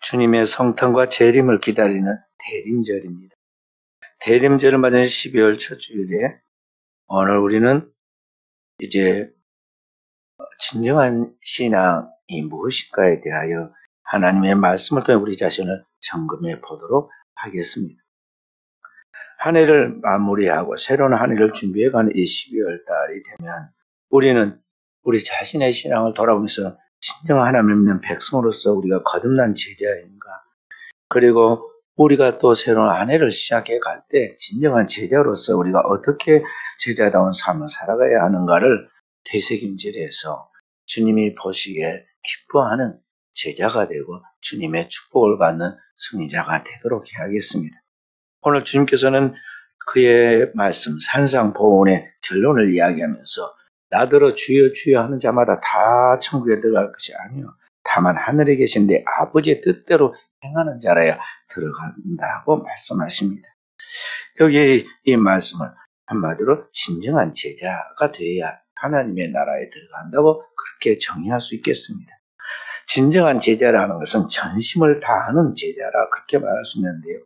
주님의 성탄과 재림을 기다리는 대림절입니다. 대림절을 맞은 12월 첫 주일에 오늘 우리는 이제 진정한 신앙이 무엇인가에 대하여 하나님의 말씀을 통해 우리 자신을 점검해 보도록 하겠습니다. 한 해를 마무리하고 새로운 한 해를 준비해가는 이 12월 달이 되면 우리는 우리 자신의 신앙을 돌아보면서 진정한 하나님을 믿는 백성으로서 우리가 거듭난 제자인가, 그리고 우리가 또 새로운 한 해를 시작해 갈 때 진정한 제자로서 우리가 어떻게 제자다운 삶을 살아가야 하는가를 되새김질해서 주님이 보시기에 기뻐하는 제자가 되고 주님의 축복을 받는 승리자가 되도록 해야겠습니다. 오늘 주님께서는 그의 말씀 산상보훈의 결론을 이야기하면서 나더러 주여 주여 하는 자마다 다 천국에 들어갈 것이 아니요 다만 하늘에 계신 내 아버지의 뜻대로 행하는 자라야 들어간다고 말씀하십니다. 여기 이 말씀을 한마디로 진정한 제자가 되어야 하나님의 나라에 들어간다고 그렇게 정의할 수 있겠습니다. 진정한 제자라는 것은 전심을 다하는 제자라 그렇게 말할 수 있는데요.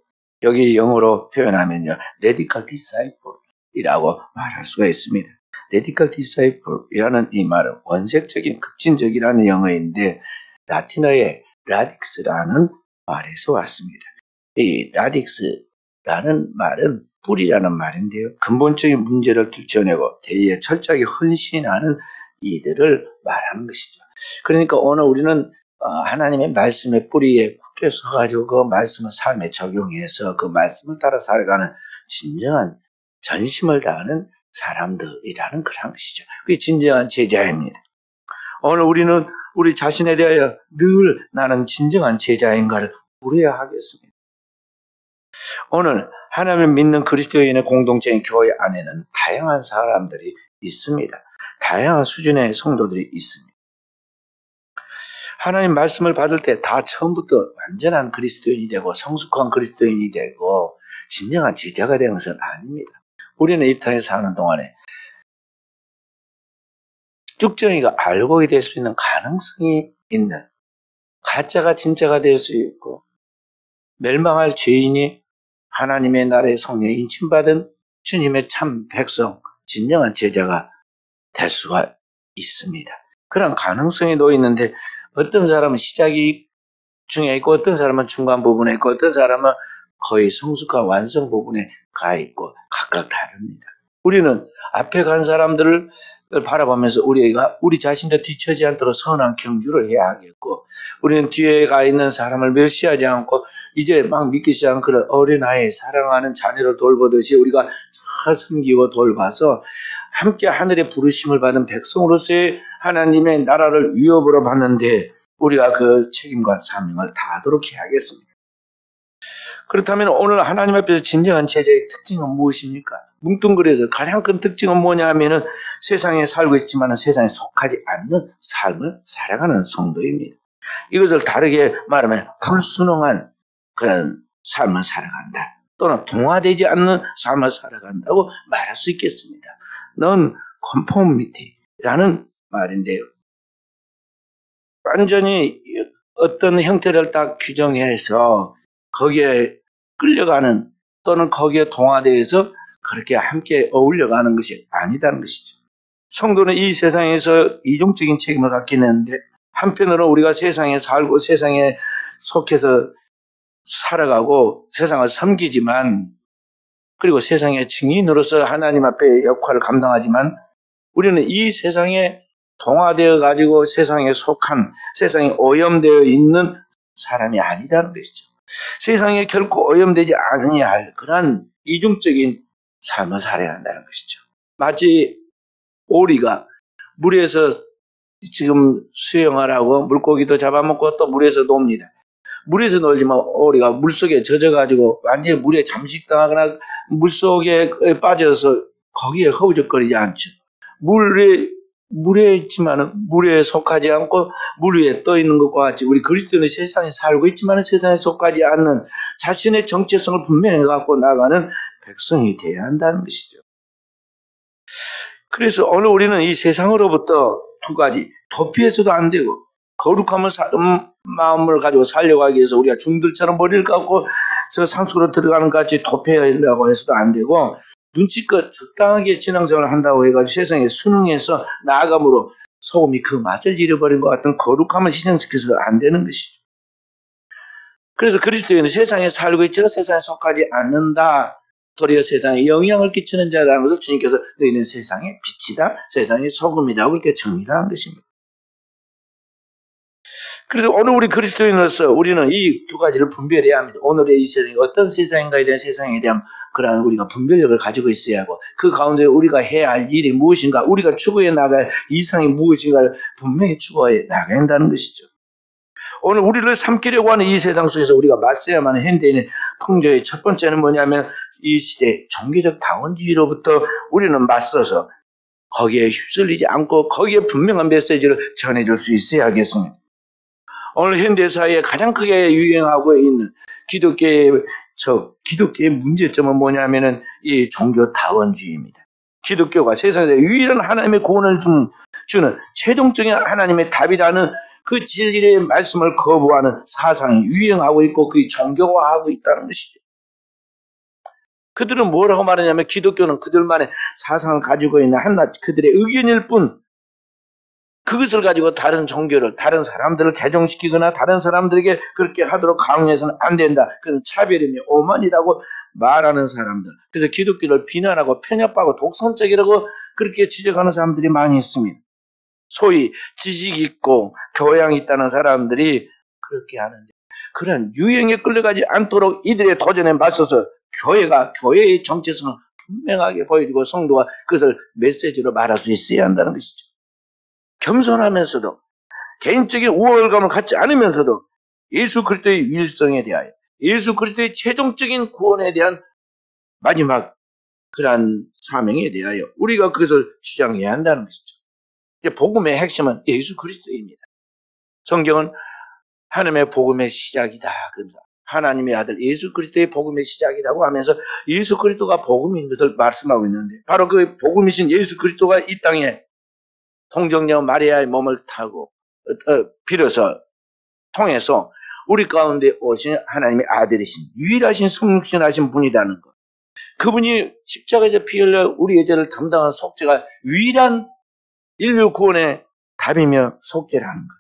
여기 영어로 표현하면요, radical disciple이라고 말할 수가 있습니다. radical disciple이라는 이 말은 원색적인 급진적이라는 영어인데 라틴어의 radix라는 말에서 왔습니다. 이 radix라는 말은 뿌리라는 말인데요, 근본적인 문제를 들춰내고 대의에 철저하게 헌신하는 이들을 말하는 것이죠. 그러니까 오늘 우리는 하나님의 말씀의 뿌리에 굳게 서가지고 그 말씀을 삶에 적용해서 그 말씀을 따라 살아가는 진정한 전심을 다하는 사람들이라는 그런 것이죠. 그게 진정한 제자입니다. 오늘 우리는 우리 자신에 대하여 늘 나는 진정한 제자인가를 물어야 하겠습니다. 오늘 하나님을 믿는 그리스도인의 공동체인 교회 안에는 다양한 사람들이 있습니다. 다양한 수준의 성도들이 있습니다. 하나님 말씀을 받을 때 다 처음부터 완전한 그리스도인이 되고 성숙한 그리스도인이 되고 진정한 제자가 되는 것은 아닙니다. 우리는 이 땅에 사는 동안에 쭉정이가 알고게 될 수 있는 가능성이 있는, 가짜가 진짜가 될 수 있고 멸망할 죄인이 하나님의 나라의 성령에 인침받은 주님의 참 백성, 진정한 제자가 될 수가 있습니다. 그런 가능성이 놓여 있는데 어떤 사람은 시작이 중에 있고 어떤 사람은 중간 부분에 있고 어떤 사람은 거의 성숙한 완성 부분에 가 있고 각각 다릅니다. 우리는 앞에 간 사람들을 바라보면서 우리가 우리 자신도 뒤처지 않도록 선한 경주를 해야 하겠고, 우리는 뒤에 가 있는 사람을 멸시하지 않고 이제 막 믿기 시작한 그런 어린아이 사랑하는 자녀를 돌보듯이 우리가 잘 섬기고 돌봐서 함께 하늘의 부르심을 받은 백성으로서의 하나님의 나라를 위협으로 받는데 우리가 그 책임과 사명을 다하도록 해야겠습니다. 그렇다면 오늘 하나님 앞에서 진정한 제자의 특징은 무엇입니까? 뭉뚱그려서 가장 큰 특징은 뭐냐 하면은 세상에 살고 있지만 세상에 속하지 않는 삶을 살아가는 성도입니다. 이것을 다르게 말하면 불순응한 그런 삶을 살아간다, 또는 동화되지 않는 삶을 살아간다고 말할 수 있겠습니다. 넌 conformity라는 말인데요, 완전히 어떤 형태를 딱 규정해서 거기에 끌려가는 또는 거기에 동화되어서 그렇게 함께 어울려가는 것이 아니다는 것이죠. 성도는 이 세상에서 이중적인 책임을 갖게 되는데 한편으로 우리가 세상에 살고 세상에 속해서 살아가고 세상을 섬기지만, 그리고 세상의 증인으로서 하나님 앞에 역할을 감당하지만 우리는 이 세상에 동화되어 가지고 세상에 속한, 세상에 오염되어 있는 사람이 아니다는 것이죠. 세상에 결코 오염되지 아니할 그런 이중적인 삶을 살아야 한다는 것이죠. 마치 오리가 물에서 지금 수영하라고 물고기도 잡아먹고 또 물에서 놉니다. 물에서 놀지만 오리가 물속에 젖어가지고 완전히 물에 잠식당하거나 물속에 빠져서 거기에 허우적거리지 않죠. 물에 있지만은 물에 속하지 않고 물 위에 떠 있는 것과 같이 우리 그리스도는 세상에 살고 있지만 세상에 속하지 않는 자신의 정체성을 분명히 갖고 나가는 백성이 되어야 한다는 것이죠. 그래서 오늘 우리는 이 세상으로부터 두 가지, 도피해서도 안 되고 거룩함을 마음을 가지고 살려고 하기 위해서 우리가 중들처럼 머리를 감고 상속으로 들어가는 것 같이 도피하려고 해서도 안 되고, 눈치껏 적당하게 신앙생활을 한다고 해가지고 세상에 순응해서 나아감으로 소금이 그 맛을 잃어버린 것 같은 거룩함을 희생시켜서도 안 되는 것이죠. 그래서 그리스도인은 세상에 살고 있지만 세상에 속하지 않는다. 도리어 세상에 영향을 끼치는 자라는 것을 주님께서 너희는 세상의 빛이다, 세상의 소금이라고 그렇게 정의를 한 것입니다. 그래서 오늘 우리 그리스도인으로서 우리는 이 두 가지를 분별해야 합니다. 오늘의 이 세상이 어떤 세상인가에 대한 세상에 대한 그러한 우리가 분별력을 가지고 있어야 하고, 그 가운데 우리가 해야 할 일이 무엇인가, 우리가 추구해 나갈 이상이 무엇인가를 분명히 추구해 나가야 한다는 것이죠. 오늘 우리를 삼키려고 하는 이 세상 속에서 우리가 맞서야만 하는 현대인의 풍조의 첫 번째는 뭐냐면, 이 시대 종교적 다원주의로부터 우리는 맞서서 거기에 휩쓸리지 않고 거기에 분명한 메시지를 전해줄 수 있어야 하겠습니다. 오늘 현대사회에 가장 크게 유행하고 있는 기독교의 문제점은 뭐냐면은 이 종교 다원주의입니다. 기독교가 세상에서 유일한 하나님의 구원을 주는 최종적인 하나님의 답이라는 그 진리의 말씀을 거부하는 사상이 유행하고 있고 그게 종교화하고 있다는 것이죠. 그들은 뭐라고 말하냐면, 기독교는 그들만의 사상을 가지고 있는 한낱 그들의 의견일 뿐, 그것을 가지고 다른 종교를, 다른 사람들을 개종시키거나 다른 사람들에게 그렇게 하도록 강요해서는 안 된다. 그건 차별이며 오만이라고 말하는 사람들. 그래서 기독교를 비난하고 편협하고 독선적이라고 그렇게 지적하는 사람들이 많이 있습니다. 소위 지식 있고 교양 있다는 사람들이 그렇게 하는데, 그런 유행에 끌려가지 않도록 이들의 도전에 맞서서 교회가 교회의 정체성을 분명하게 보여주고 성도가 그것을 메시지로 말할 수 있어야 한다는 것이죠. 겸손하면서도 개인적인 우월감을 갖지 않으면서도 예수 그리스도의 일성에 대하여, 예수 그리스도의 최종적인 구원에 대한 마지막 그러한 사명에 대하여 우리가 그것을 주장해야 한다는 것이죠. 복음의 핵심은 예수 그리스도입니다. 성경은 하나님의 복음의 시작이다, 그러면서 하나님의 아들 예수 그리스도의 복음의 시작이라고 하면서 예수 그리스도가 복음인 것을 말씀하고 있는데, 바로 그 복음이신 예수 그리스도가 이 땅에 통정녀 마리아의 몸을 타고 빌어서 통해서 우리 가운데 오신 하나님의 아들이신 유일하신 성육신하신 분이라는 것, 그분이 십자가에서 피 흘려 우리의 죄를 담당한 속죄가 유일한 인류 구원의 답이며 속죄라는 것,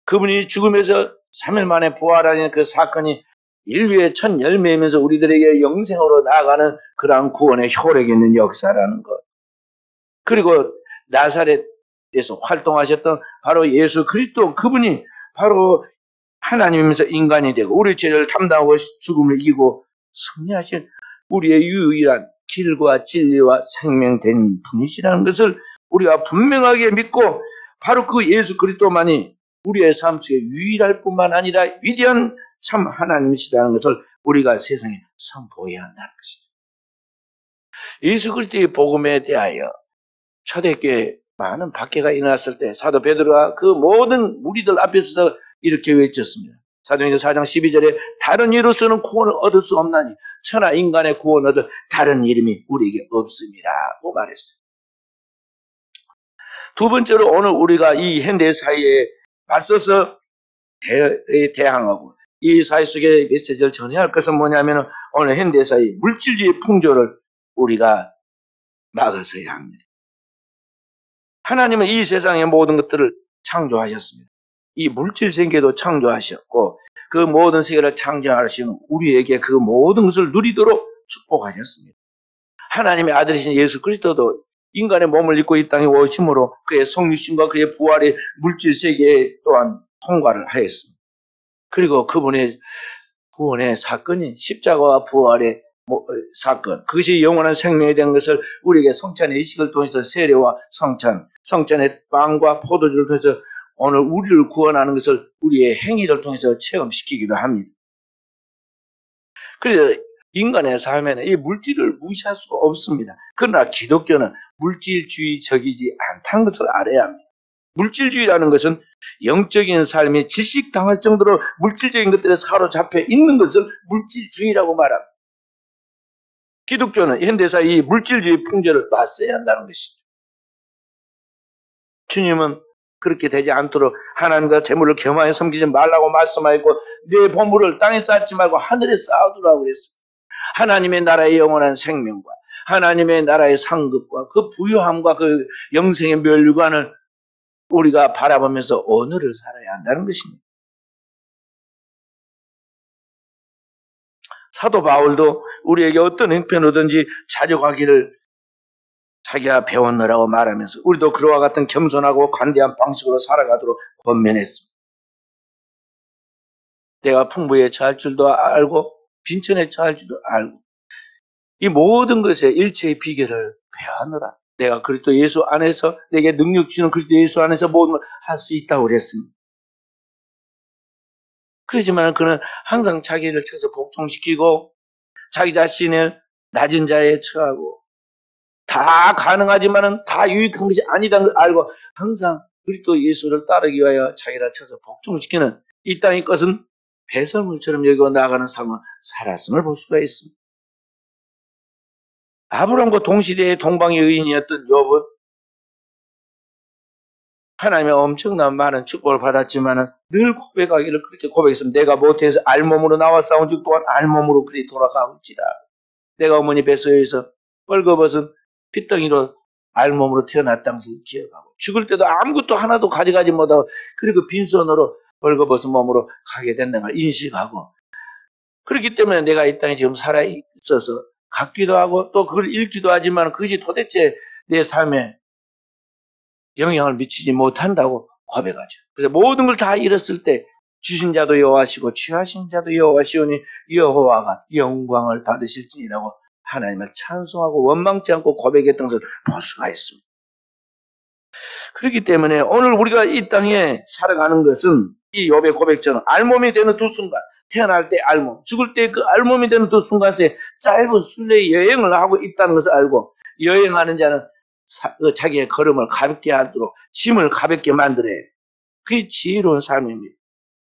그분이 죽음에서 3일 만에 부활하는 그 사건이 인류의 첫 열매이면서 우리들에게 영생으로 나아가는 그러한 구원의 효력이 있는 역사라는 것, 그리고 나사렛에서 활동하셨던 바로 예수 그리스도, 그분이 바로 하나님이면서 인간이 되고 우리 죄를 담당하고 죽음을 이기고 승리하신 우리의 유일한 길과 진리와 생명된 분이시라는 것을 우리가 분명하게 믿고, 바로 그 예수 그리스도만이 우리의 삶 속에 유일할 뿐만 아니라 위대한 참 하나님이시라는 것을 우리가 세상에 선포해야 한다는 것이죠. 예수 그리스도의 복음에 대하여 초대교회 많은 박해가 일어났을 때 사도 베드로가 그 모든 무리들 앞에서 이렇게 외쳤습니다. 사도행전 4장 12절에 다른 이로서는 구원을 얻을 수 없나니 천하 인간의 구원을 얻을 다른 이름이 우리에게 없음이라고 말했어요. 두 번째로 오늘 우리가 이 현대 사회에 맞서서 대항하고 이 사회 속의 메시지를 전해야 할 것은 뭐냐면, 오늘 현대 사회의 물질주의 풍조를 우리가 막아서야 합니다. 하나님은 이 세상의 모든 것들을 창조하셨습니다. 이 물질 세계도 창조하셨고 그 모든 세계를 창조하신 우리에게 그 모든 것을 누리도록 축복하셨습니다. 하나님의 아들이신 예수 그리스도도 인간의 몸을 입고 이 땅에 오심으로 그의 성육신과 그의 부활의 물질 세계에 또한 통과를 하였습니다. 그리고 그분의 구원의 사건인 십자가와 부활의 사건, 그것이 영원한 생명에 대한 것을 우리에게 성찬의 의식을 통해서 세례와 성찬의 빵과 포도주를 통해서 오늘 우리를 구원하는 것을 우리의 행위를 통해서 체험시키기도 합니다. 그래서 인간의 삶에는 이 물질을 무시할 수가 없습니다. 그러나 기독교는 물질주의적이지 않다는 것을 알아야 합니다. 물질주의라는 것은 영적인 삶이 질식당할 정도로 물질적인 것들에 사로잡혀 있는 것을 물질주의라고 말합니다. 기독교는 현대사의 이 물질주의 풍조를 맞서야 한다는 것이죠. 주님은 그렇게 되지 않도록 하나님과 재물을 겸하여 섬기지 말라고 말씀하였고 내 보물을 땅에 쌓지 말고 하늘에 쌓아두라고 그랬어요. 하나님의 나라의 영원한 생명과 하나님의 나라의 상급과 그 부유함과 그 영생의 멸류관을 우리가 바라보면서 오늘을 살아야 한다는 것입니다. 사도 바울도 우리에게 어떤 형편으로든지 자족하기를 자기가 배웠느라고 말하면서 우리도 그와 같은 겸손하고 관대한 방식으로 살아가도록 권면했습니다. 내가 풍부에 처할 줄도 알고 빈천에 처할 줄도 알고 이 모든 것에 일체의 비결을 배워하느라 내가 그리스도 예수 안에서 내게 능력 주는 그리스도 예수 안에서 모든 걸 할 수 있다고 그랬습니다. 그렇지만 그는 항상 자기를 쳐서 복종시키고 자기 자신을 낮은 자에 처하고 다 가능하지만은 다 유익한 것이 아니다는 걸 알고 항상 그리스도 예수를 따르기 위하여 자기를 쳐서 복종시키는 이 땅의 것은 배설물처럼 여기고 나아가는 삶을 살았음을 볼 수가 있습니다. 아브라함과 동시대의 동방의 의인이었던 욥은 하나님의 엄청난 많은 축복을 받았지만 늘 고백하기를 그렇게 고백했습니다. 내가 못해서 알몸으로 나와 싸운 즉 또한 알몸으로 그리 돌아가올지라. 내가 어머니 뱃속에서 뻘거벗은 핏덩이로 알몸으로 태어났다는 것을 기억하고 죽을 때도 아무것도 하나도 가져가지 못하고 그리고 빈손으로 뻘거벗은 몸으로 가게 된다는 걸 인식하고 그렇기 때문에 내가 이 땅에 지금 살아있어서 갖기도 하고 또 그걸 읽기도 하지만 그것이 도대체 내 삶에 영향을 미치지 못한다고 고백하죠. 그래서 모든 걸 다 잃었을 때 주신 자도 여호와시고 취하신 자도 여호와시오니 여호와가 영광을 받으실지니라고 하나님을 찬송하고 원망치 않고 고백했던 것을 볼 수가 있습니다. 그렇기 때문에 오늘 우리가 이 땅에 살아가는 것은 이 욥의 고백처럼 알몸이 되는 두 순간 태어날 때 알몸, 죽을 때 그 알몸이 되는 두 순간에 짧은 순례의 여행을 하고 있다는 것을 알고 여행하는 자는 자기의 걸음을 가볍게 하도록 짐을 가볍게 만들어야 해요. 그게 지혜로운 삶입니다.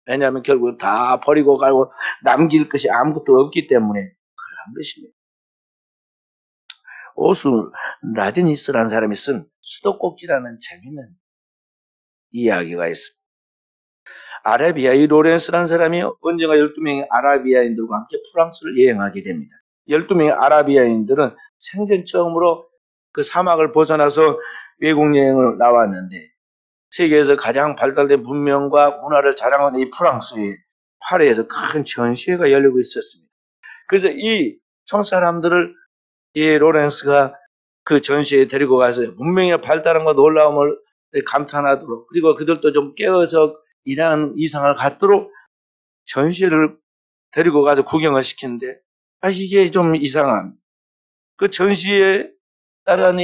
왜냐하면 결국 다 버리고 가고 남길 것이 아무것도 없기 때문에 그러한 것입니다. 오수 라제니스라는 사람이 쓴 수도꼭지라는 재밌는 이야기가 있습니다. 아라비아 이 로렌스라는 사람이 언젠가 12명의 아라비아인들과 함께 프랑스를 여행하게 됩니다. 12명의 아라비아인들은 생전 처음으로 그 사막을 벗어나서 외국 여행을 나왔는데 세계에서 가장 발달된 문명과 문화를 자랑하는 이 프랑스의 파리에서 큰 전시회가 열리고 있었습니다. 그래서 이 총사람들을 이 로렌스가 그 전시회에 데리고 가서 문명의 발달함과 놀라움을 감탄하도록 그리고 그들도 좀 깨어서 이러한 이상을 갖도록 전시회를 데리고 가서 구경을 시키는데 이게 좀 이상한 그 전시회에 따른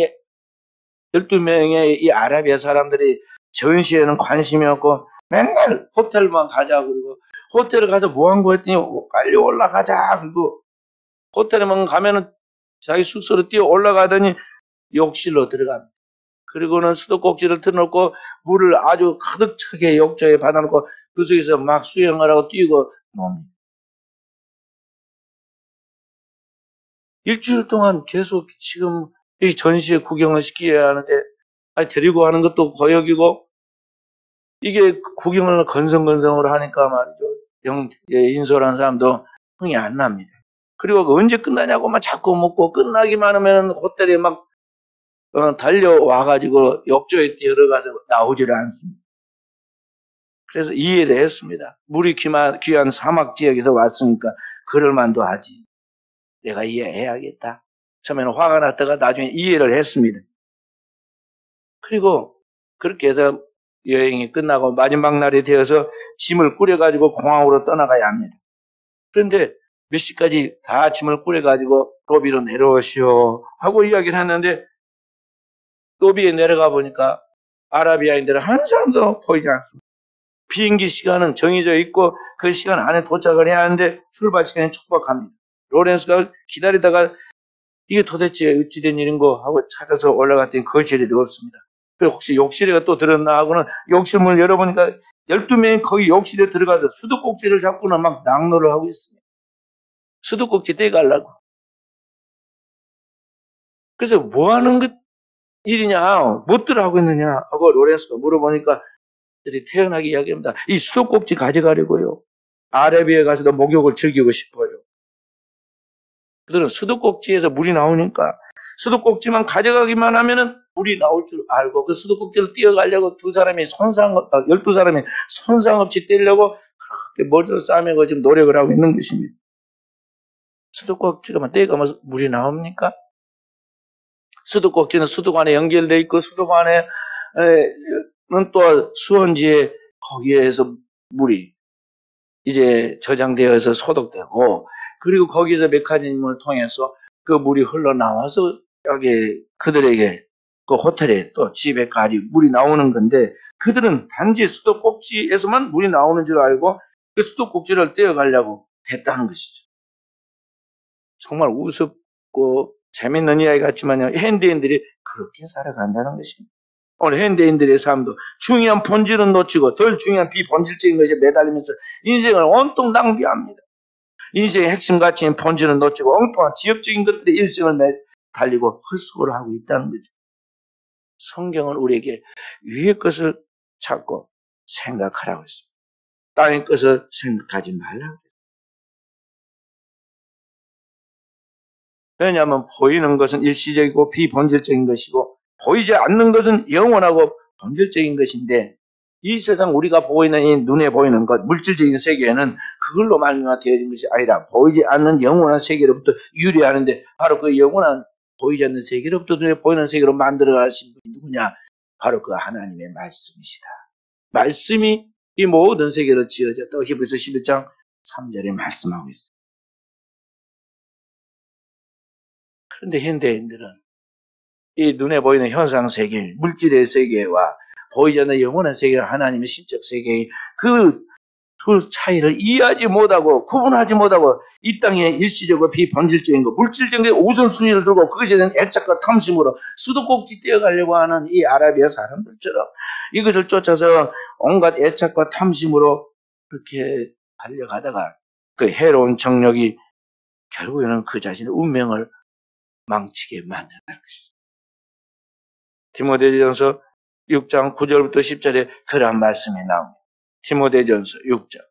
12명의 이 아라비아 사람들이 전시회에는 관심이 없고 맨날 호텔만 가자 그러고 호텔을 가서 뭐 한 거 했더니 빨리 올라가자 그리고 호텔에만 가면은 자기 숙소로 뛰어 올라가더니 욕실로 들어갑니다. 그리고는 수도꼭지를 틀어놓고 물을 아주 가득 차게 욕조에 받아놓고 그 속에서 막 수영하라고 뛰고 놉니다. 일주일 동안 계속 지금 이 전시회 구경을 시켜야 하는데 데리고 가는 것도 고역이고 이게 구경을 건성건성으로 하니까 말이죠. 인솔한 사람도 흥이 안 납니다. 그리고 언제 끝나냐고 막 자꾸 묻고 끝나기만 하면 호텔에 막 달려와가지고 욕조에 뛰어들어가서 나오지를 않습니다. 그래서 이해를 했습니다. 물이 귀한 사막 지역에서 왔으니까 그럴만도 하지. 내가 이해해야겠다. 처음에는 화가 났다가 나중에 이해를 했습니다. 그리고 그렇게 해서 여행이 끝나고 마지막 날이 되어서 짐을 꾸려가지고 공항으로 떠나가야 합니다. 그런데 몇 시까지 다 짐을 꾸려가지고 도비로 내려오시오 하고 이야기를 했는데 도비에 내려가 보니까 아라비아인들은 한 사람도 보이지 않습니다. 비행기 시간은 정해져 있고 그 시간 안에 도착을 해야 하는데 출발 시간이 촉박합니다. 로렌스가 기다리다가 이게 도대체 어찌된 일인고 하고 찾아서 올라갔더니 거실에도 없습니다. 그래서 혹시 욕실에 또 들었나 하고는 욕실문을 열어보니까 12명이 거기 욕실에 들어가서 수도꼭지를 잡고는 막 낙노를 하고 있습니다. 수도꼭지 떼가려고. 그래서 뭐 하는 일이냐, 무엇들 하고 있느냐 하고 로렌스가 물어보니까 태어나기 이야기합니다. 이 수도꼭지 가져가려고요. 아라비아에 가서도 목욕을 즐기고 싶어요. 그들은 수도꼭지에서 물이 나오니까 수도꼭지만 가져가기만 하면은 물이 나올 줄 알고 그 수도꼭지를 뛰어가려고 12사람이 손상 없이 뛰려고 그렇게 머리를 싸매고 지금 노력을 하고 있는 것입니다. 수도꼭지가 떼가면서 물이 나옵니까? 수도꼭지는 수도관에 연결되어 있고 수도관에는 또 수원지에 거기에서 물이 이제 저장되어서 소독되고 그리고 거기서 메커니즘을 통해서 그 물이 흘러나와서 여기 그들에게 그 호텔에 또 집에까지 물이 나오는 건데 그들은 단지 수도꼭지에서만 물이 나오는 줄 알고 그 수도꼭지를 떼어가려고 했다는 것이죠. 정말 우습고 재밌는 이야기 같지만요. 현대인들이 그렇게 살아간다는 것입니다. 오늘 현대인들의 삶도 중요한 본질은 놓치고 덜 중요한 비본질적인 것에 매달리면서 인생을 온통 낭비합니다. 인생의 핵심 가치인 본질은 놓치고 엉뚱한 지역적인 것들의 일생을 달리고 헛수고를 하고 있다는 거죠. 성경은 우리에게 위의 것을 찾고 생각하라고 했습니다. 땅의 것을 생각하지 말라고 했습니다. 왜냐하면 보이는 것은 일시적이고 비본질적인 것이고 보이지 않는 것은 영원하고 본질적인 것인데 이 세상 우리가 보고 있는 이 눈에 보이는 것, 물질적인 세계에는 그걸로 말미암아 되어진 것이 아니라 보이지 않는 영원한 세계로부터 유래하는데 바로 그 영원한 보이지 않는 세계로부터 눈에 보이는 세계로 만들어 가신 분이 누구냐? 바로 그 하나님의 말씀이시다. 말씀이 이 모든 세계로 지어졌다고 히브리서 11장 3절에 말씀하고 있습니다. 그런데 현대인들은 이 눈에 보이는 현상 세계, 물질의 세계와 보이지 않는 영원한 세계와 하나님의 신적 세계의 그 차이를 이해하지 못하고 구분하지 못하고 이 땅의 일시적으로 비본질적인 것, 물질적인 우선순위를 두고 그것에 대한 애착과 탐심으로 수도꼭지 떼어가려고 하는 이 아라비아 사람들처럼 이것을 쫓아서 온갖 애착과 탐심으로 그렇게 달려가다가 그 해로운 정력이 결국에는 그 자신의 운명을 망치게 만드는 것이죠. 디모데전서 6장 9절부터 10절에 그러한 말씀이 나옵니다. 디모데전서 6장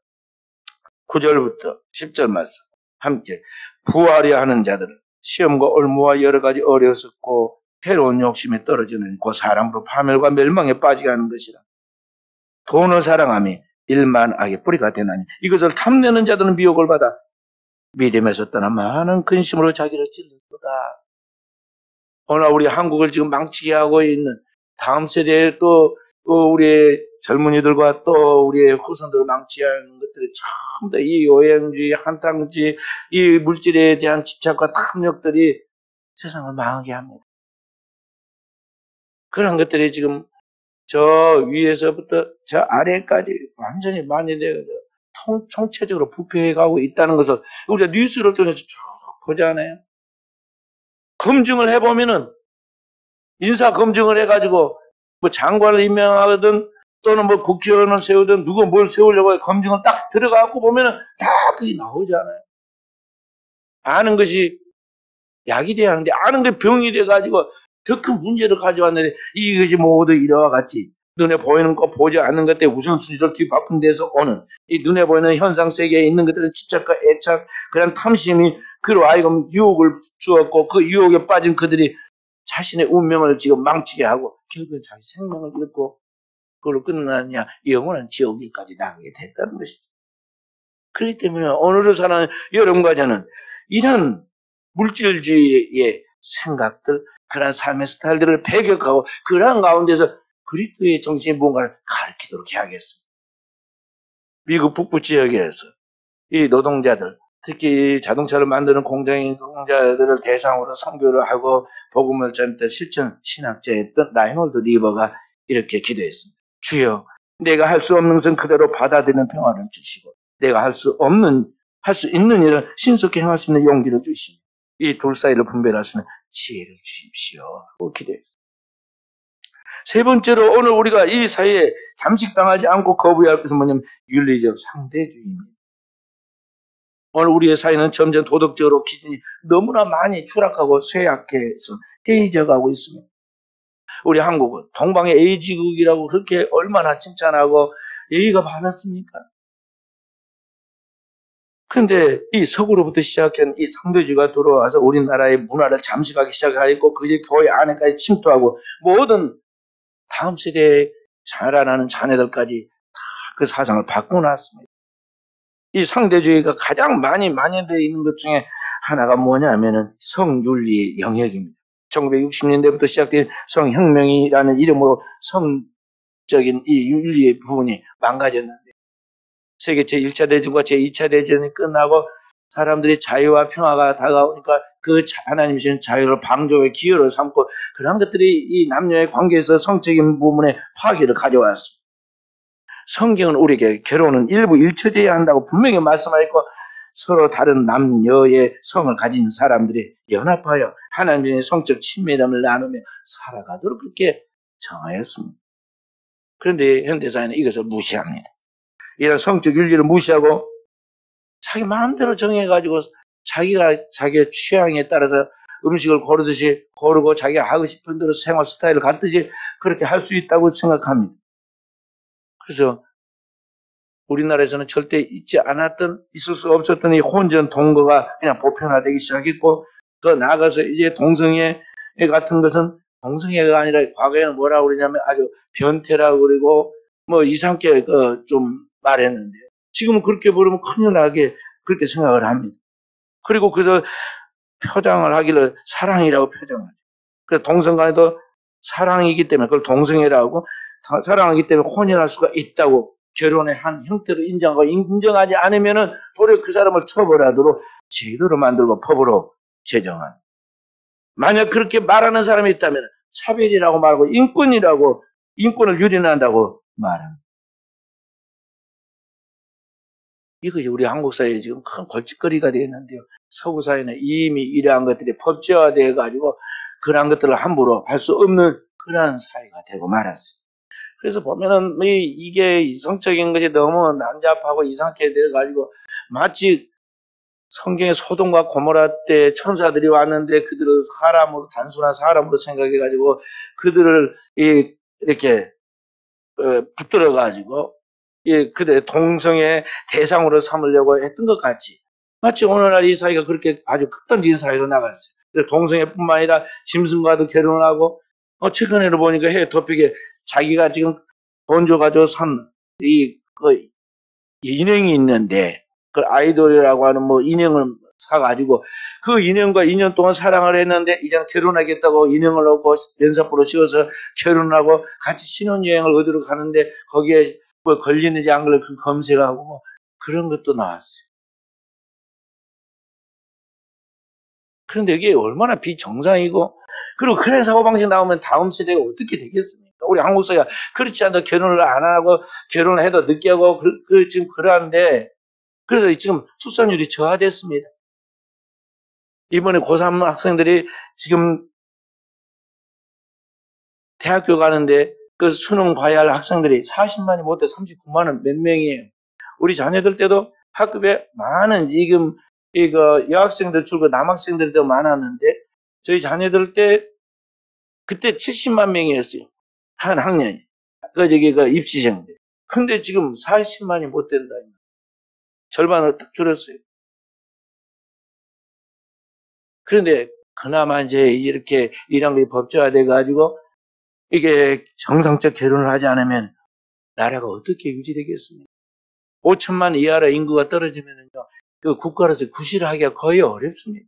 9절부터 10절 말씀 함께 부하려 하는 자들은 시험과 올무와 여러 가지 어려웠고 해로운 욕심에 떨어지는 그 사람으로 파멸과 멸망에 빠지게 하는 것이라. 돈을 사랑함이 일만 악의 뿌리가 되나니 이것을 탐내는 자들은 미혹을 받아 믿음에서 떠나 많은 근심으로 자기를 찔렀도다. 오늘 우리 한국을 지금 망치게 하고 있는 다음 세대에 또 우리 젊은이들과 또 우리의 후손들을 망치하는 것들이 전부 다 이 오행주의, 한탕주의, 이 물질에 대한 집착과 탐욕들이 세상을 망하게 합니다. 그런 것들이 지금 저 위에서부터 저 아래까지 완전히 많이 총체적으로 부패해 가고 있다는 것을 우리가 뉴스를 통해서 쭉 보잖아요. 검증을 해보면은 인사 검증을 해가지고 뭐 장관을 임명하든 또는 뭐 국회의원을 세우든 누가 뭘 세우려고 검증을 딱 들어가고 보면은 다 그게 나오잖아요. 아는 것이 약이 돼야 하는데 아는 게 병이 돼가지고 더 큰 문제를 가져왔는데 이것이 모두 이와 같이 눈에 보이는 거 보지 않는 것 때문에 우선순위를 뒤바꾼 데서 오는 이 눈에 보이는 현상 세계에 있는 것들은 집착과 애착 그런 탐심이 그로 하여금 유혹을 주었고 그 유혹에 빠진 그들이 자신의 운명을 지금 망치게 하고 결국은 자기 생명을 잃고 그걸로 끝나느냐 영원한 지옥에까지 나가게 됐다는 것이죠. 그렇기 때문에 오늘을 사는 여러분과 저는 이런 물질주의의 생각들 그런 삶의 스타일들을 배격하고 그러한 가운데서 그리스도의 정신이 뭔가를 가르치도록 해야겠습니다. 미국 북부 지역에서 이 노동자들 특히 자동차를 만드는 공장의 노동자들을 대상으로 선교를 하고 복음을 전했던 실천 신학자였던 라이놀드 리버가 이렇게 기도했습니다. 주여 내가 할 수 없는 것은 그대로 받아들이는 평화를 주시고 내가 할 수 있는 일을 신속히 행할 수 있는 용기를 주시고 이 둘 사이를 분별할 수 있는 지혜를 주십시오. 하고 기도했습니다. 세 번째로 오늘 우리가 이 사이에 잠식당하지 않고 거부해야 할 것은 뭐냐면 윤리적 상대주의입니다. 오늘 우리의 사회는 점점 도덕적으로 기준이 너무나 많이 추락하고 쇠약해서 해이져가고 있습니다. 우리 한국은 동방의 A지국이라고 그렇게 얼마나 칭찬하고 예의가 많았습니까? 그런데 이 서구로부터 시작한 이 상대주의가 들어와서 우리나라의 문화를 잠식하기 시작하고 그제 교회 안에까지 침투하고 모든 다음 세대에 자라나는 자녀들까지 다 그 사상을 바꿔놨습니다. 이 상대주의가 가장 많이 만연되어 있는 것 중에 하나가 뭐냐면은 성윤리의 영역입니다. 1960년대부터 시작된 성혁명이라는 이름으로 성적인 이 윤리의 부분이 망가졌는데 세계 제1차 대전과 제2차 대전이 끝나고 사람들이 자유와 평화가 다가오니까 그 하나님 주신 자유를 방조의 기여를 삼고 그런 것들이 이 남녀의 관계에서 성적인 부분에 파괴를 가져왔습니다. 성경은 우리에게 결혼은 일부 일처제해야 한다고 분명히 말씀하였고 서로 다른 남녀의 성을 가진 사람들이 연합하여 하나님의 성적 친밀함을 나누며 살아가도록 그렇게 정하였습니다. 그런데 현대사회는 이것을 무시합니다. 이런 성적 윤리를 무시하고 자기 마음대로 정해가지고 자기가 자기의 취향에 따라서 음식을 고르듯이 고르고 자기가 하고 싶은 대로 생활 스타일을 갖듯이 그렇게 할 수 있다고 생각합니다. 그래서 우리나라에서는 절대 있을 수 없었던 이 혼전 동거가 그냥 보편화되기 시작했고 더 나아가서 이제 동성애 같은 것은 동성애가 아니라 과거에는 뭐라고 그러냐면 아주 변태라고 그러고 뭐 이상하게 좀 말했는데 지금은 그렇게 부르면 큰일 나게 그렇게 생각을 합니다. 그리고 그래서 표장을 하기를 사랑이라고 표정하죠. 그래서 동성 간에도 사랑이기 때문에 그걸 동성애라고 사랑하기 때문에 혼인할 수가 있다고 결혼의 한 형태로 인정하고 인정하지 않으면은 도리어 그 사람을 처벌하도록 제도로 만들고 법으로 제정한. 만약 그렇게 말하는 사람이 있다면 차별이라고 말하고 인권을 유린한다고 말합니다. 이것이 우리 한국 사회에 지금 큰 골칫거리가 되어 있는데요. 서구 사회는 이미 이러한 것들이 법제화되어 가지고 그러한 것들을 함부로 할 수 없는 그러한 사회가 되고 말았어요. 그래서 보면은 이게 이성적인 것이 너무 난잡하고 이상하게 되어가지고 마치 성경의 소돔과 고모라 때 천사들이 왔는데 그들을 단순한 사람으로 생각해가지고 그들을 이렇게 붙들어가지고 그들의 동성의 대상으로 삼으려고 했던 것 같이 마치 오늘날 이 사회가 그렇게 아주 극단적인 사회로 나갔어요. 동성애뿐만 아니라 짐승과도 결혼을 하고 최근에는 보니까 해외 토픽에 자기가 지금 돈 줘가지고 산 인형이 있는데 그 아이돌이라고 하는 뭐 인형을 사가지고 그 인형과 2년 동안 사랑을 했는데 이제 결혼하겠다고 인형을 얻고 면사포로 씌워서 결혼하고 같이 신혼여행을 어디로 가는데 거기에 뭐 걸리는지 안 걸리는지 그 검색하고 뭐 그런 것도 나왔어요. 그런데 이게 얼마나 비정상이고 그리고 그런 사고방식 나오면 다음 세대가 어떻게 되겠습니까? 우리 한국 사회가 그렇지 않아도 결혼을 안 하고 결혼을 해도 늦게 하고 지금 그러한데 그래서 지금 출산율이 저하됐습니다. 이번에 고3 학생들이 지금 대학교 가는데 그 수능 봐야 할 학생들이 40만이 못해 39만은 몇 명이에요. 우리 자녀들 때도 학급에 많은 지금 여학생들 줄고 남학생들도 많았는데 저희 자녀들 때 그때 70만 명이었어요. 한 학년이. 그 입시생들. 근데 지금 40만이 못 된다. 절반을 딱 줄였어요. 그런데 그나마 이제 이렇게 이런 게 법제화돼 가지고 이게 정상적 결혼을 하지 않으면 나라가 어떻게 유지되겠습니까? 5천만 이하로 인구가 떨어지면요. 그 국가로서 구실을 하기가 거의 어렵습니다.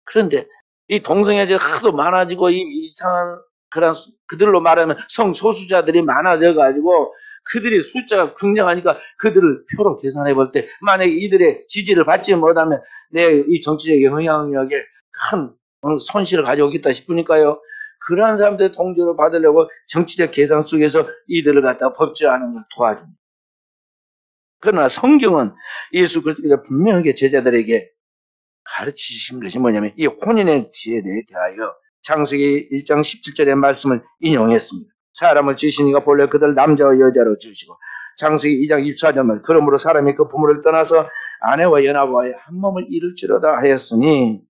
그런데 이 동성애자가 하도 많아지고 이상한 그런 그들로 말하면 성소수자들이 많아져 가지고 그들이 숫자가 굉장하니까 그들을 표로 계산해 볼 때 만약에 이들의 지지를 받지 못하면 내 이 정치적 영향력에 큰 손실을 가져오겠다 싶으니까요. 그러한 사람들의 통제를 받으려고 정치적 계산 속에서 이들을 갖다 법제화하는 걸 도와줍니다. 그러나 성경은 예수 그리스도가 분명하게 제자들에게 가르치신 것이 뭐냐면 이 혼인의 지에 대하여 창세기 1장 17절의 말씀을 인용했습니다. 사람을 지으시니가 본래 그들 남자와 여자로 지으시고 창세기 2장 24절 그러므로 사람이 그 부모를 떠나서 아내와 연합하여 한 몸을 이룰지로다 하였으니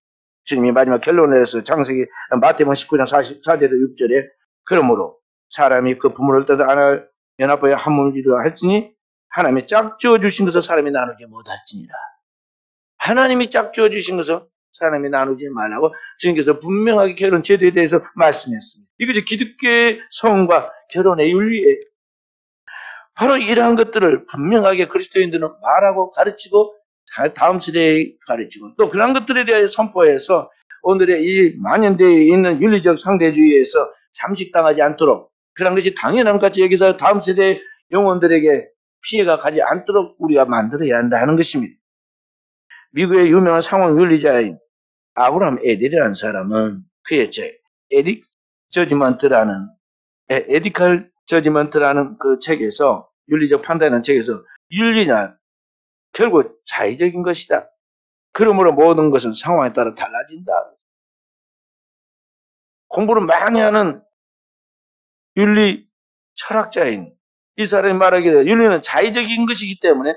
주님이 마지막 결론을 내서 창세기 마태복음 19장 44절에서 6절에 그러므로 사람이 그 부모를 떠나 하나 연합하여 한 몸이라 할지니 하나님이 짝지어 주신 것을 사람이 나누지 못할지니라. 하나님이 짝지어 주신 것을 사람이 나누지 말라고 주님께서 분명하게 결혼 제도에 대해서 말씀했습니다. 이것이 기독교의 성과 결혼의 윤리에 바로 이러한 것들을 분명하게 그리스도인들은 말하고 가르치고 다음 세대에 가르치고 또 그런 것들에 대해 선포해서 오늘의 이 만연되어 있는 윤리적 상대주의에서 잠식당하지 않도록 그런 것이 당연한 것 같이 여기서 다음 세대 영혼들에게 피해가 가지 않도록 우리가 만들어야 한다 하는 것입니다. 미국의 유명한 상황 윤리자인 아브라함 에딜이라는 사람은 그의 에디컬 저지먼트라는 그 책에서 윤리적 판단이라는 책에서 윤리는 결국 자의적인 것이다. 그러므로 모든 것은 상황에 따라 달라진다. 공부를 많이 하는 윤리 철학자인 이 사람이 말하기를 윤리는 자의적인 것이기 때문에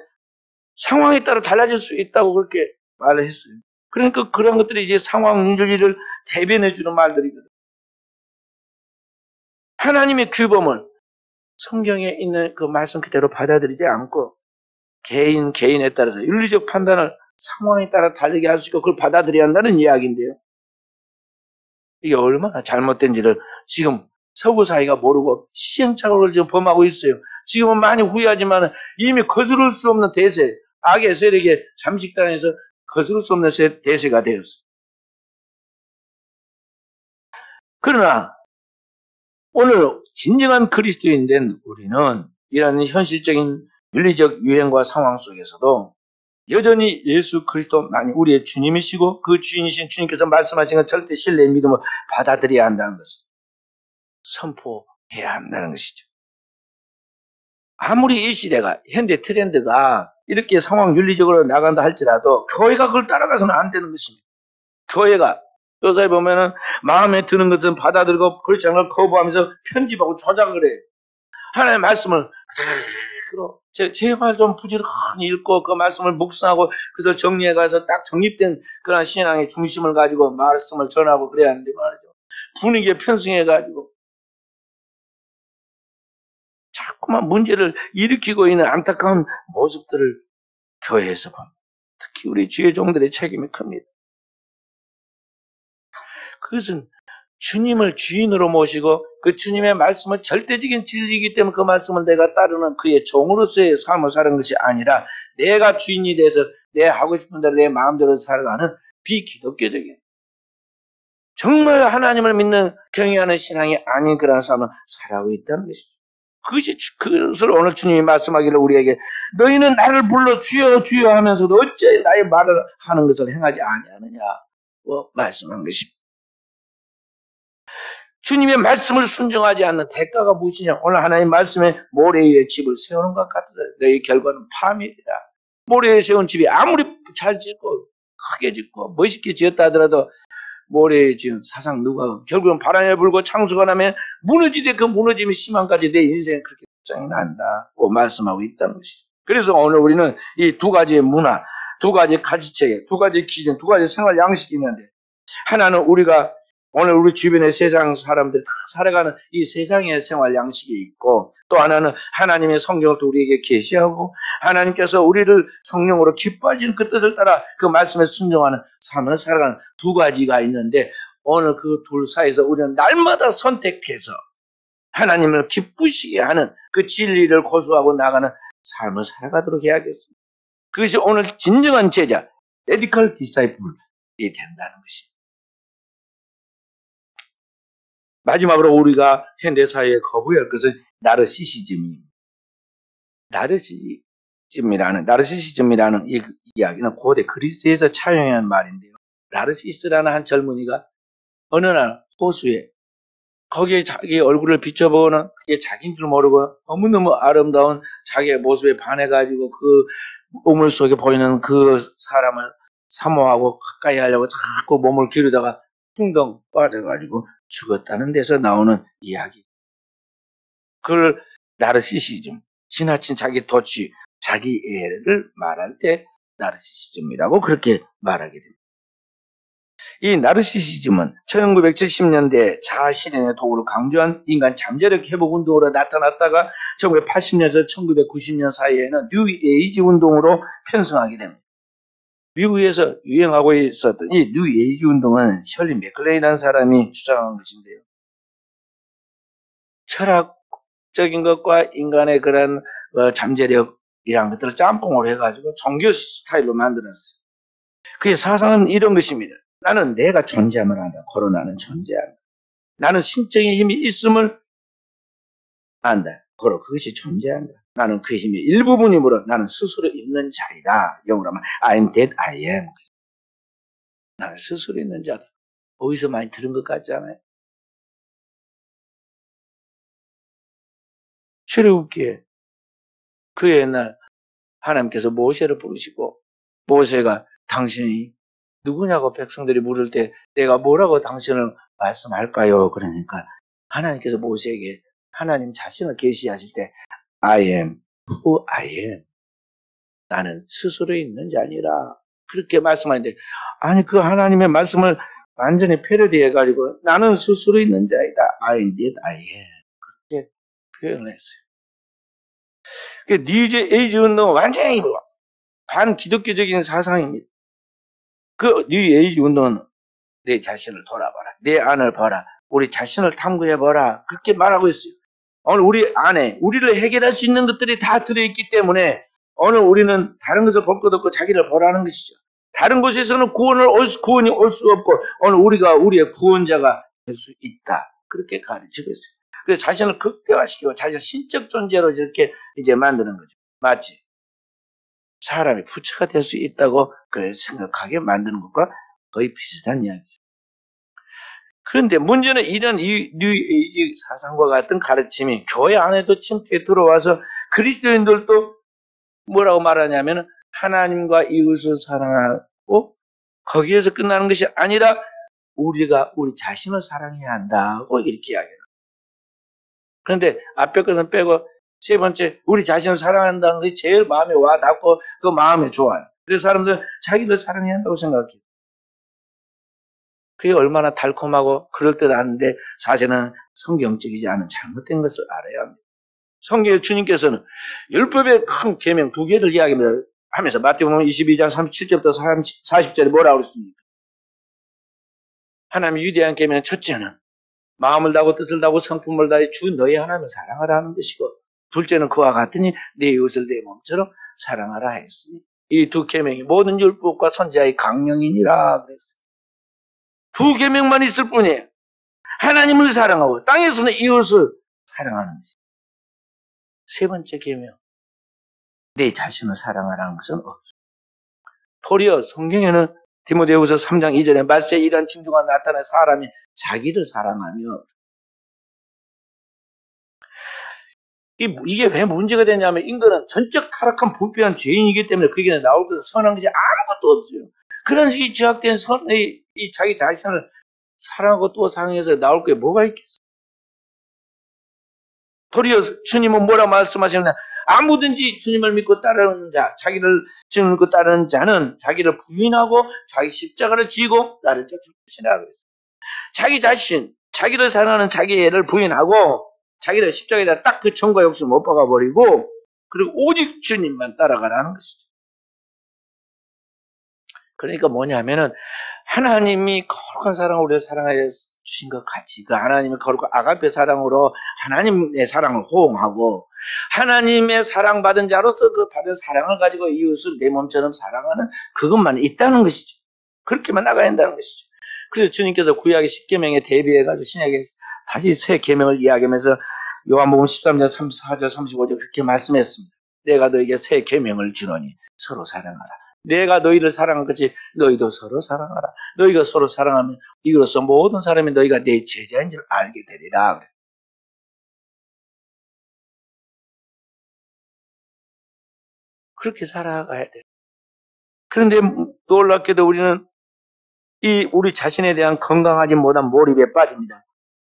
상황에 따라 달라질 수 있다고 그렇게 말을 했어요. 그러니까 그런 것들이 이제 상황 윤리를 대변해주는 말들이거든. 하나님의 규범을 성경에 있는 그 말씀 그대로 받아들이지 않고 개인에 따라서 윤리적 판단을 상황에 따라 다르게 할 수 있고 그걸 받아들여야 한다는 이야기인데요. 이게 얼마나 잘못된지를 지금 서구 사회가 모르고 시행착오를 지금 범하고 있어요. 지금은 많이 후회하지만 이미 거스를 수 없는 대세, 악의 세력에 잠식당해서 거스를 수 없는 대세가 되었어요. 그러나 오늘 진정한 그리스도인 된 우리는 이런 현실적인 윤리적 유행과 상황 속에서도 여전히 예수 그리스도만이 우리의 주님이시고 그 주인이신 주님께서 말씀하신 것 절대 신뢰의 믿음을 받아들여야 한다는 것을 선포해야 한다는 것이죠. 아무리 이 시대가 현대 트렌드가 이렇게 상황 윤리적으로 나간다 할지라도 교회가 그걸 따라가서는 안 되는 것입니다. 교회가 요새 보면은 마음에 드는 것은 받아들이고 그렇지 않은 걸 거부하면서 편집하고 조작을 해요. 하나님의 말씀을 그대로 제발 좀 부지런히 읽고 그 말씀을 묵상하고 그래서 정리해 가서 딱 정립된 그런 신앙의 중심을 가지고 말씀을 전하고 그래야 하는데 말이죠. 분위기에 편승해 가지고 자꾸만 문제를 일으키고 있는 안타까운 모습들을 교회에서 봅니다. 특히 우리 주의 종들의 책임이 큽니다. 그것은 주님을 주인으로 모시고 그 주님의 말씀은 절대적인 진리이기 때문에 그 말씀을 내가 따르는 그의 종으로서의 삶을 사는 것이 아니라 내가 주인이 돼서 내 하고 싶은 대로 내 마음대로 살아가는 비기독교적인 정말 하나님을 믿는 경외하는 신앙이 아닌 그런 삶을 살아가고 있다는 것이죠. 그것을 오늘 주님이 말씀하기를 우리에게 너희는 나를 불러 주여 주여 하면서도 어째 나의 말을 하는 것을 행하지 아니하느냐고 말씀한 것입니다. 주님의 말씀을 순종하지 않는 대가가 무엇이냐? 오늘 하나님 말씀에 모래 위에 집을 세우는 것 같다. 너희 결과는 파멸이다. 모래 위에 세운 집이 아무리 잘 짓고 크게 짓고 멋있게 지었다 하더라도 모래에 지은 사상 누가 결국은 바람에 불고 창수가 나면 무너지되 그 무너짐이 심한까지 내 인생은 그렇게 걱정이 난다고 말씀하고 있다는 것이죠. 그래서 오늘 우리는 이 두 가지의 문화, 두 가지 가지체계, 두 가지 기준, 두 가지 생활 양식이 있는데 하나는 우리가 오늘 우리 주변의 세상 사람들이 다 살아가는 이 세상의 생활 양식이 있고 또 하나는 하나님의 성경을 또 우리에게 계시하고 하나님께서 우리를 성령으로 기뻐하시는 그 뜻을 따라 그 말씀에 순종하는 삶을 살아가는 두 가지가 있는데 오늘 그 둘 사이에서 우리는 날마다 선택해서 하나님을 기쁘시게 하는 그 진리를 고수하고 나가는 삶을 살아가도록 해야겠습니다. 그것이 오늘 진정한 제자, 에디컬 디사이플이 된다는 것입니다. 마지막으로 우리가 현대사회에 거부할 것은 나르시시즘입니다. 나르시시즘이라는 이 이야기는 고대 그리스에서 차용한 말인데요. 나르시스라는 한 젊은이가 어느 날 호수에 거기에 자기 얼굴을 비춰보고는 그게 자기인 줄 모르고 너무너무 아름다운 자기의 모습에 반해가지고 그 우물 속에 보이는 그 사람을 사모하고 가까이 하려고 자꾸 몸을 기르다가 퉁덩 빠져가지고 죽었다는 데서 나오는 이야기. 그걸 나르시시즘, 지나친 자기 도취, 자기 애를 말할 때 나르시시즘이라고 그렇게 말하게 됩니다. 이 나르시시즘은 1970년대 자아실현의 도구를 강조한 인간 잠재력 회복 운동으로 나타났다가 1980년에서 1990년 사이에는 뉴에이지 운동으로 편승하게 됩니다. 미국에서 유행하고 있었던 이 뉴에이지 운동은 셜리 맥클레이라는 사람이 주장한 것인데요. 철학적인 것과 인간의 그런 잠재력이란 것들을 짬뽕을 해가지고 종교 스타일로 만들었어요. 그의 사상은 이런 것입니다. 나는 내가 존재함을 안다. 고로 나는 존재한다. 나는 신적인 힘이 있음을 안다. 고로 그것이 존재한다. 나는 그 힘의 일부분이므로 나는 스스로 있는 자이다. 영어로 하면 I'm that I am. 나는 스스로 있는 자다. 어디서 많이 들은 것 같지 않아요? 출애굽기에 그 옛날 하나님께서 모세를 부르시고 모세가 당신이 누구냐고 백성들이 물을 때 내가 뭐라고 당신을 말씀할까요? 그러니까 하나님께서 모세에게 하나님 자신을 계시하실 때 I am who I am. 나는 스스로 있는 자 아니라 그렇게 말씀하는데 아니 그 하나님의 말씀을 완전히 패러디해가지고 나는 스스로 있는 자이다. I am that I am. 그렇게 표현을 했어요. 뉴 에이지 운동은 완전히 반기독교적인 사상입니다. 그 뉴 에이지 운동은 내 자신을 돌아봐라. 내 안을 봐라. 우리 자신을 탐구해봐라. 그렇게 말하고 있어요. 오늘 우리 안에 우리를 해결할 수 있는 것들이 다 들어있기 때문에 오늘 우리는 다른 것을 볼 것 없고 자기를 보라는 것이죠. 다른 곳에서는 구원이 올 수 없고 오늘 우리가 우리의 구원자가 될 수 있다. 그렇게 가르치고 있어요. 그래서 자신을 극대화시키고 자신을 신적 존재로 이렇게 이제 만드는 거죠. 마치 사람이 부처가 될 수 있다고 생각하게 만드는 것과 거의 비슷한 이야기죠. 그런데 문제는 이런 뉴 에이지 사상과 같은 가르침이 교회 안에도 침투해 들어와서 그리스도인들도 뭐라고 말하냐면 하나님과 이웃을 사랑하고 거기에서 끝나는 것이 아니라 우리가 우리 자신을 사랑해야 한다고 이렇게 이야기해요. 그런데 앞에 것은 빼고 세 번째 우리 자신을 사랑한다는 것이 제일 마음에 와 닿고 그 마음에 좋아요. 그래서 사람들은 자기를 사랑해야 한다고 생각해요. 그게 얼마나 달콤하고 그럴듯한데 사실은 성경적이지 않은 잘못된 것을 알아야 합니다. 성경의 주님께서는 율법의 큰 계명 두 개를 이야기하면서 마태복음 22장 37절부터 40절에 뭐라고 그랬습니까? 하나님의 위대한 계명 첫째는 마음을 다하고 뜻을 다하고 성품을 다해 주 너희 하나님을 사랑하라 는 것이고 둘째는 그와 같으니 내 이웃을 내 몸처럼 사랑하라 했으니 이 두 계명이 모든 율법과 선지자의 강령이니라 그랬어요. 두 계명만 있을 뿐이에요. 하나님을 사랑하고 땅에서는 이웃을 사랑하는 것이죠. 세 번째 계명 내 자신을 사랑하라는 것은 없어요. 도리어 성경에는 디모데후서 3장 2절에 말세에 이러한 징조가 나타나 사람이 자기를 사랑하며 이게 왜 문제가 되냐면 인간은 전적 타락한 부패한 죄인이기 때문에 그게 나올 것 선한 것이 아무것도 없어요. 그런 식의 죄악된 이 자기 자신을 사랑하고 또 사랑해서 나올 게 뭐가 있겠어요? 도리어 주님은 뭐라 말씀하셨냐? 아무든지 주님을 믿고 따르는 자, 주님을 믿고 따르는 자는 자기를 부인하고 자기 십자가를 지고 나를 쫓을 것이라 그랬어요. 자기 자신, 자기를 사랑하는 자기를 부인하고 자기를 십자가에다 딱 그 정과 욕심 못 박아버리고 그리고 오직 주님만 따라가라는 것이죠. 그러니까 뭐냐면은 하나님이 거룩한 사랑으로 우리를 사랑하여 주신 것 같이 그 하나님의 거룩한 아가페 사랑으로 하나님의 사랑을 호응하고 하나님의 사랑받은 자로서 그 받은 사랑을 가지고 이웃을 내 몸처럼 사랑하는 그것만 있다는 것이죠. 그렇게만 나가야 한다는 것이죠. 그래서 주님께서 구약의 10계명에 대비해가지고 신약에 다시 새 계명을 이야기하면서 요한복음 13장 34절 35절 그렇게 말씀했습니다. 내가 너에게 새 계명을 주노니 서로 사랑하라. 내가 너희를 사랑한 것이 너희도 서로 사랑하라. 너희가 서로 사랑하면 이로써 모든 사람이 너희가 내 제자인 줄 알게 되리라. 그렇게 살아가야 돼. 그런데 놀랍게도 우리는 우리 자신에 대한 건강하지 못한 몰입에 빠집니다.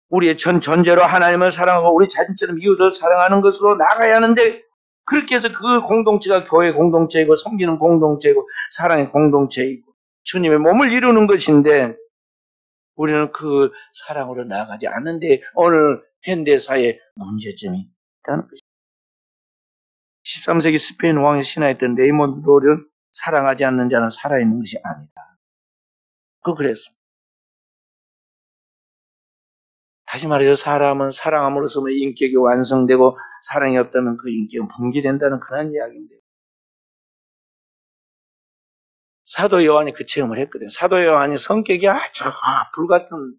우리의 전 존재로 하나님을 사랑하고 우리 자신처럼 이웃을 사랑하는 것으로 나가야 하는데 그렇게 해서 그 공동체가 교회 공동체이고 섬기는 공동체이고 사랑의 공동체이고 주님의 몸을 이루는 것인데 우리는 그 사랑으로 나아가지 않는데 오늘 현대사회에 문제점이 있다는 것입니다. 13세기 스페인 왕이 신화했던 레이몬드를 사랑하지 않는 자는 살아있는 것이 아니다. 그랬습니다. 다시 말해서 사람은 사랑함으로써 인격이 완성되고 사랑이 없다면 그 인격은 붕괴된다는 그런 이야기인데 사도 요한이 그 체험을 했거든요. 사도 요한이 성격이 아주 불같은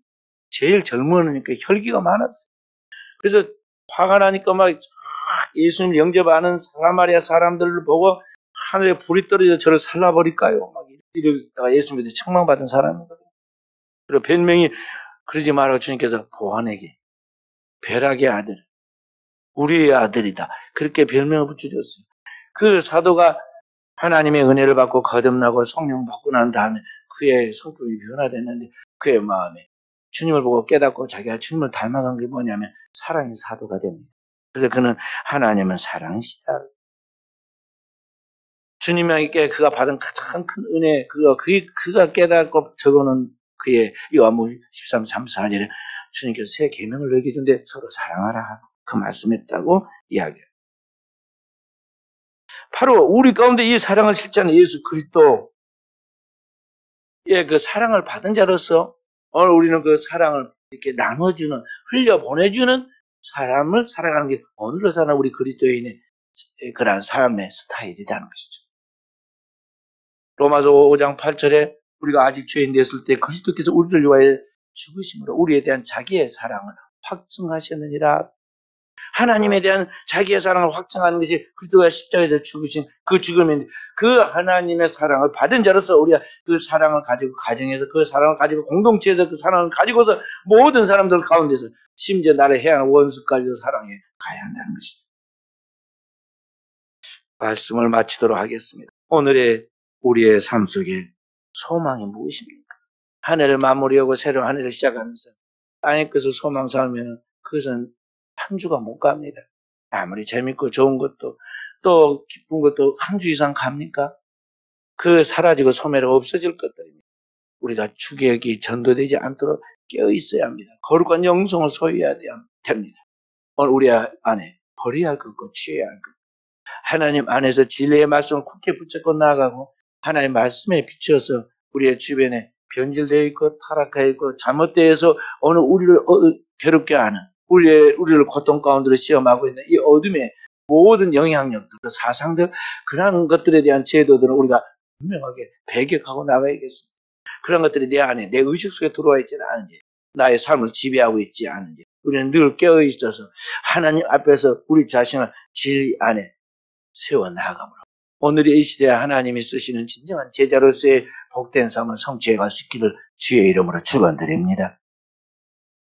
제일 젊으니까 혈기가 많았어요. 그래서 화가 나니까 막 예수님 영접하는 사마리아 사람들을 보고 하늘에 불이 떨어져 저를 살라버릴까요? 막 이러다가 예수님한테 책망받은 사람이거든요. 그리고 별명이 그러지 말라고 주님께서 보아내게 벼락의 아들, 우리의 아들이다. 그렇게 별명을 붙여줬어요. 그 사도가 하나님의 은혜를 받고 거듭나고 성령 받고 난 다음에 그의 성품이 변화됐는데 그의 마음에 주님을 보고 깨닫고 자기가 주님을 닮아간 게 뭐냐면 사랑의 사도가 됩니다. 그래서 그는 하나님은 사랑이시다. 주님에게 그가 받은 가장 큰 은혜, 그가 깨닫고 적어놓은 그의 요한복음 13, 3, 4절에 주님께서 새 계명을 너에게 준데 서로 사랑하라. 그 말씀했다고 이야기해요. 바로 우리 가운데 이 사랑을 실제하는 예수 그리스도의 그 사랑을 받은 자로서 오늘 우리는 그 사랑을 이렇게 나눠주는, 흘려보내주는 사람을 살아가는 게 오늘로 사는 우리 그리스도인의 그러한 삶의 스타일이라는 것이죠. 로마서 5장 8절에 우리가 아직 죄인 됐을 때 그리스도께서 우리를 위하여 죽으심으로 우리에 대한 자기의 사랑을 확증하셨느니라. 하나님에 대한 자기의 사랑을 확증하는 것이 그리스도가 십자가에서 죽으신 그 죽음인데 그 하나님의 사랑을 받은 자로서 우리가 그 사랑을 가지고 가정에서 그 사랑을 가지고 공동체에서 그 사랑을 가지고서 모든 사람들 가운데서 심지어 나를 해하는 원수까지도 사랑해 가야 한다는 것이죠. 말씀을 마치도록 하겠습니다. 오늘의 우리의 삶 속에 소망이 무엇입니까? 한 해를 마무리하고 새로운 한 해를 시작하면서 땅의 것을 소망 삼으면 그것은 한 주가 못 갑니다. 아무리 재밌고 좋은 것도 또 기쁜 것도 한 주 이상 갑니까? 그 사라지고 소멸하고 없어질 것들입니다. 우리가 주객이 전도되지 않도록 깨어있어야 합니다. 거룩한 영성을 소유해야 됩니다. 오늘 우리 안에 버려야 할 것과 취해야 할 것. 하나님 안에서 진리의 말씀을 굳게 붙잡고 나아가고 하나님의 말씀에 비추어서 우리의 주변에 변질되어 있고 타락하여 있고 잘못되어서 오늘 우리를 괴롭게 하는 우리를 고통 가운데로 시험하고 있는 이 어둠의 모든 영향력들, 그 사상들, 그런 것들에 대한 제도들은 우리가 분명하게 배격하고 나가야겠습니다. 그런 것들이 내 안에, 내 의식 속에 들어와 있지는 않은지, 나의 삶을 지배하고 있지 않은지, 우리는 늘 깨어 있어서 하나님 앞에서 우리 자신을 진리 안에 세워 나아감으로 오늘의 이 시대에 하나님이 쓰시는 진정한 제자로서의 복된 삶을 성취해 갈 수 있기를 주의 이름으로 축원드립니다.